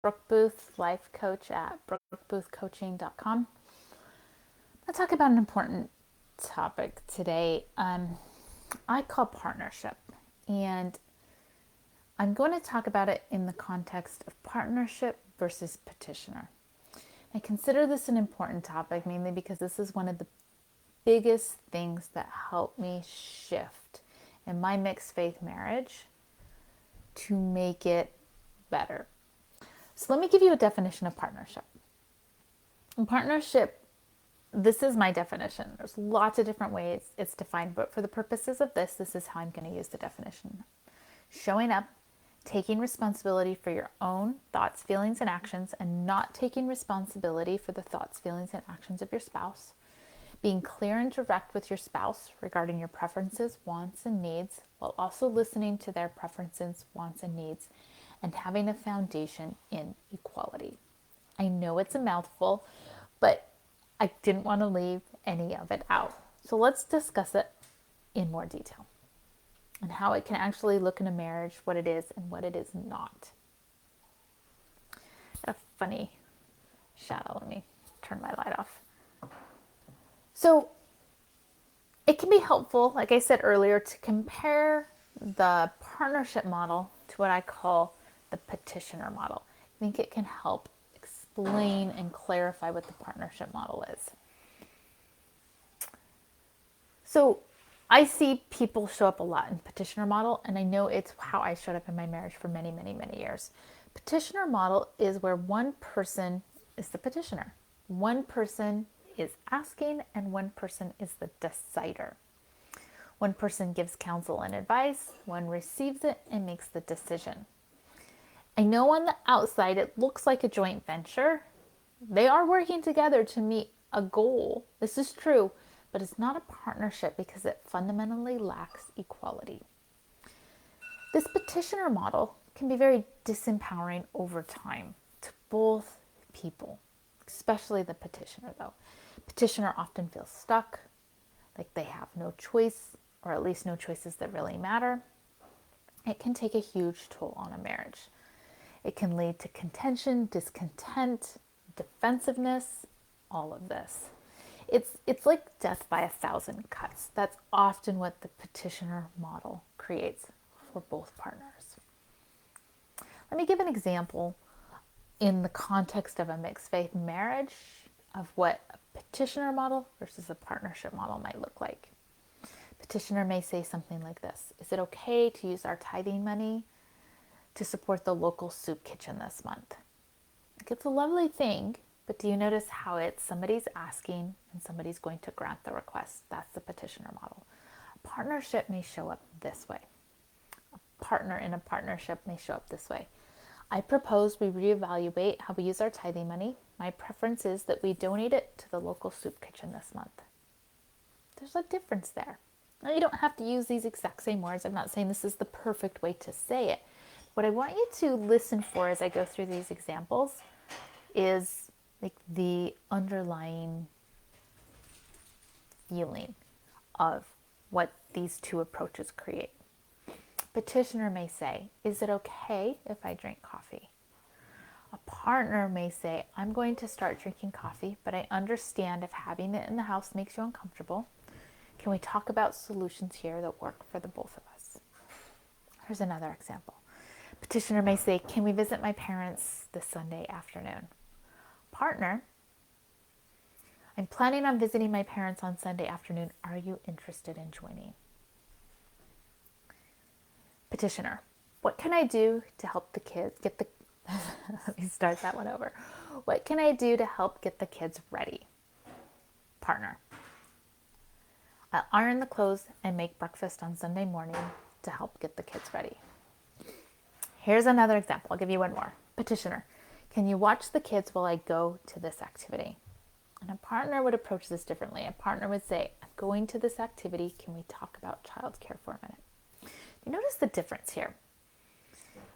Brooke Booth, life coach at brookeboothcoaching.com. Let's talk about an important topic today. I call partnership, and I'm going to talk about it in the context of partnership versus petitioner. I consider this an important topic mainly because this is one of the biggest things that helped me shift in my mixed faith marriage to make it better. So let me give you a definition of partnership. In partnership, this is my definition. There's lots of different ways it's defined, but for the purposes of this is how I'm going to use the definition. Showing up, taking responsibility for your own thoughts, feelings, and actions, and not taking responsibility for the thoughts, feelings, and actions of your spouse. Being clear and direct with your spouse regarding your preferences, wants, and needs, while also listening to their preferences, wants, and needs, and having a foundation in equality. I know it's a mouthful, but I didn't want to leave any of it out. So let's discuss it in more detail and how it can actually look in a marriage, what it is and what it is not. A funny shadow. Let me turn my light off. So it can be helpful, like I said earlier, to compare the partnership model to what I call the petitioner model. I think it can help explain and clarify what the partnership model is. So I see people show up a lot in petitioner model, and I know it's how I showed up in my marriage for many, many, many years. Petitioner model is where one person is the petitioner. One person is asking and one person is the decider. One person gives counsel and advice, one receives it and makes the decision. I know on the outside it looks like a joint venture. They are working together to meet a goal. This is true, but it's not a partnership because it fundamentally lacks equality. This petitioner model can be very disempowering over time to both people, especially the petitioner though. Petitioner often feels stuck, like they have no choice, or at least no choices that really matter. It can take a huge toll on a marriage. It can lead to contention, discontent, defensiveness, all of this. It's like death by 1,000 cuts. That's often what the petitioner model creates for both partners. Let me give an example in the context of a mixed faith marriage of what a petitioner model versus a partnership model might look like. Petitioner may say something like this: is it okay to use our tithing money to support the local soup kitchen this month? Like, it's a lovely thing, but do you notice how it's somebody's asking and somebody's going to grant the request? That's the petitioner model. A partnership may show up this way. A partner in a partnership may show up this way. I propose we reevaluate how we use our tithing money. My preference is that we donate it to the local soup kitchen this month. There's a difference there. Now, you don't have to use these exact same words. I'm not saying this is the perfect way to say it. What I want you to listen for as I go through these examples is like the underlying feeling of what these two approaches create. Petitioner may say, is it okay if I drink coffee? A partner may say, I'm going to start drinking coffee, but I understand if having it in the house makes you uncomfortable. Can we talk about solutions here that work for the both of us? Here's another example. Petitioner may say, can we visit my parents this Sunday afternoon? Partner, I'm planning on visiting my parents on Sunday afternoon. Are you interested in joining? Petitioner, what can I do to help the kids get the... Let me start that one over. What can I do to help get the kids ready? Partner, I'll iron the clothes and make breakfast on Sunday morning to help get the kids ready. Here's another example. I'll give you one more. Petitioner, can you watch the kids while I go to this activity? And a partner would approach this differently. A partner would say, I'm going to this activity. Can we talk about childcare for a minute? You notice the difference here.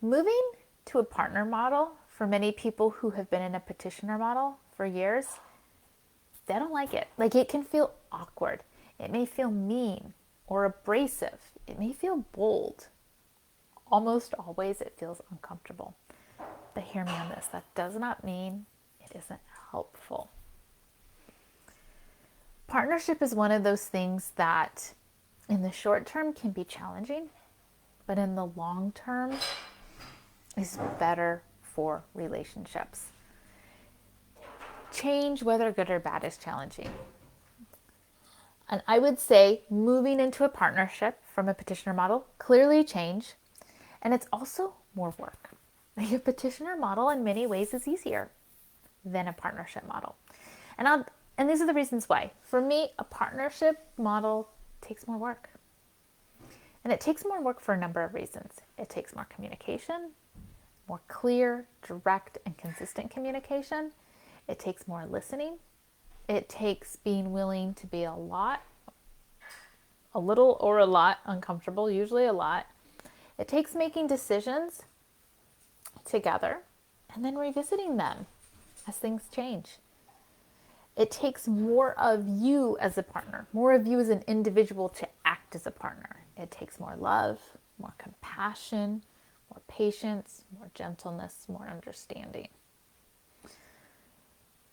Moving to a partner model, for many people who have been in a petitioner model for years, they don't like it. Like, it can feel awkward. It may feel mean or abrasive. It may feel bold. Almost always it feels uncomfortable. But hear me on this. That does not mean it isn't helpful. Partnership is one of those things that in the short term can be challenging, but in the long term is better for relationships. Change, whether good or bad, is challenging. And I would say moving into a partnership from a petitioner model, clearly change, and it's also more work. A petitioner model in many ways is easier than a partnership model. And these are the reasons why. For me, a partnership model takes more work. And it takes more work for a number of reasons. It takes more communication, more clear, direct, and consistent communication. It takes more listening. It takes being willing to be a little or a lot uncomfortable, usually a lot. It takes making decisions together and then revisiting them as things change. It takes more of you as a partner, more of you as an individual to act as a partner. It takes more love, more compassion, more patience, more gentleness, more understanding.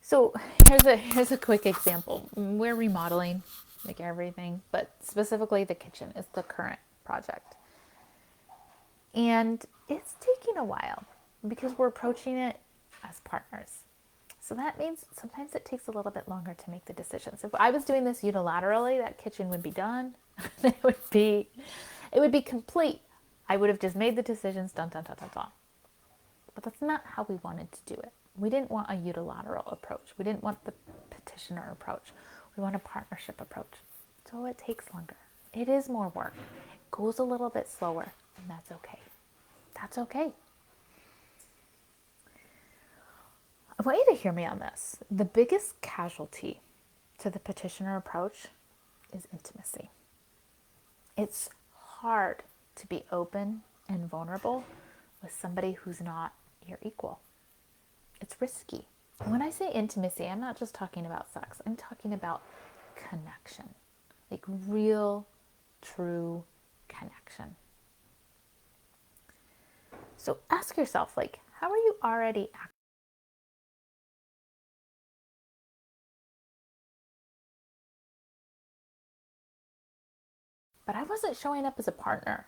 So here's a quick example. We're remodeling like everything, but specifically the kitchen is the current project. And it's taking a while because we're approaching it as partners. So that means sometimes it takes a little bit longer to make the decisions. If I was doing this unilaterally, that kitchen would be done. it would be complete. I would have just made the decisions, done. But that's not how we wanted to do it. We didn't want a unilateral approach. We didn't want the petitioner approach. We want a partnership approach. So it takes longer. It is more work. It goes a little bit slower, and that's okay. That's okay. I want you to hear me on this. The biggest casualty to the petitioner approach is intimacy. It's hard to be open and vulnerable with somebody who's not your equal. It's risky. When I say intimacy, I'm not just talking about sex. I'm talking about connection, like real, true connection. So ask yourself, like, how are you already acting? But I wasn't showing up as a partner.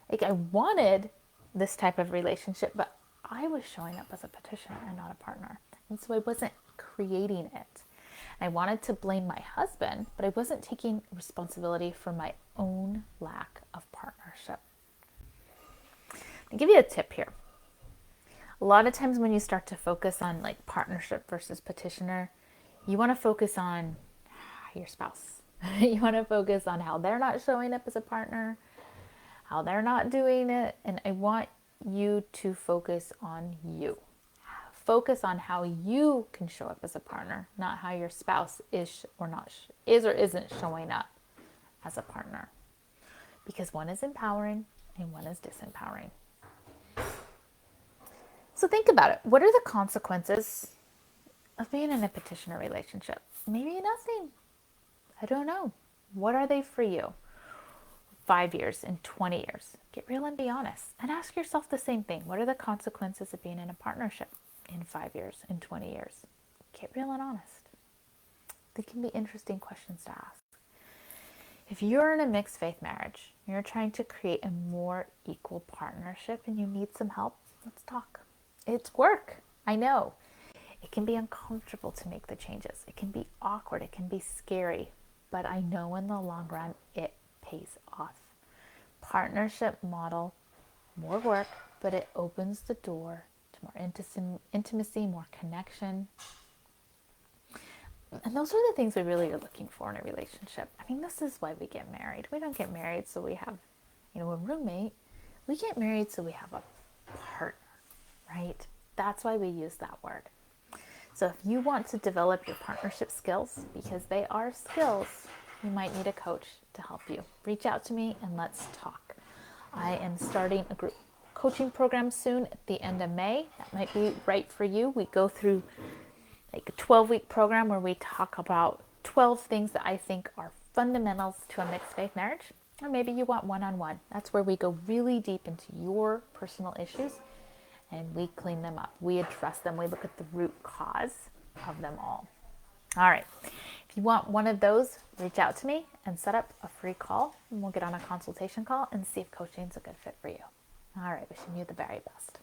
Like, I wanted this type of relationship, but I was showing up as a petitioner and not a partner. And so I wasn't creating it. I wanted to blame my husband, but I wasn't taking responsibility for my own lack of partnership. I'll give you a tip here. A lot of times when you start to focus on like partnership versus petitioner, you want to focus on your spouse. You want to focus on how they're not showing up as a partner, how they're not doing it, and I want you to focus on you. Focus on how you can show up as a partner, not how your spouse is or isn't showing up as a partner. Because one is empowering and one is disempowering. So think about it. What are the consequences of being in a petitioner relationship? Maybe nothing. I don't know. What are they for you? 5 years and 20 years? Get real and be honest. And ask yourself the same thing. What are the consequences of being in a partnership in 5 years and 20 years? Get real and honest. They can be interesting questions to ask. If you're in a mixed faith marriage, you're trying to create a more equal partnership and you need some help, let's talk. It's work. I know. It can be uncomfortable to make the changes. It can be awkward. It can be scary. But I know in the long run, it pays off. Partnership model, more work, but it opens the door to more intimacy, more connection. And those are the things we really are looking for in a relationship. I mean, this is why we get married. We don't get married so we have, a roommate. We get married so we have a partner, right? That's why we use that word. So if you want to develop your partnership skills, because they are skills, you might need a coach to help you. Reach out to me and let's talk. I am starting a group coaching program soon at the end of May. That might be right for you. We go through like a 12-week program where we talk about 12 things that I think are fundamentals to a mixed faith marriage. Or maybe you want one-on-one. That's where we go really deep into your personal issues and we clean them up. We address them. We look at the root cause of them all. All right. If you want one of those, reach out to me and set up a free call, and we'll get on a consultation call and see if coaching is a good fit for you. All right. Wishing you the very best.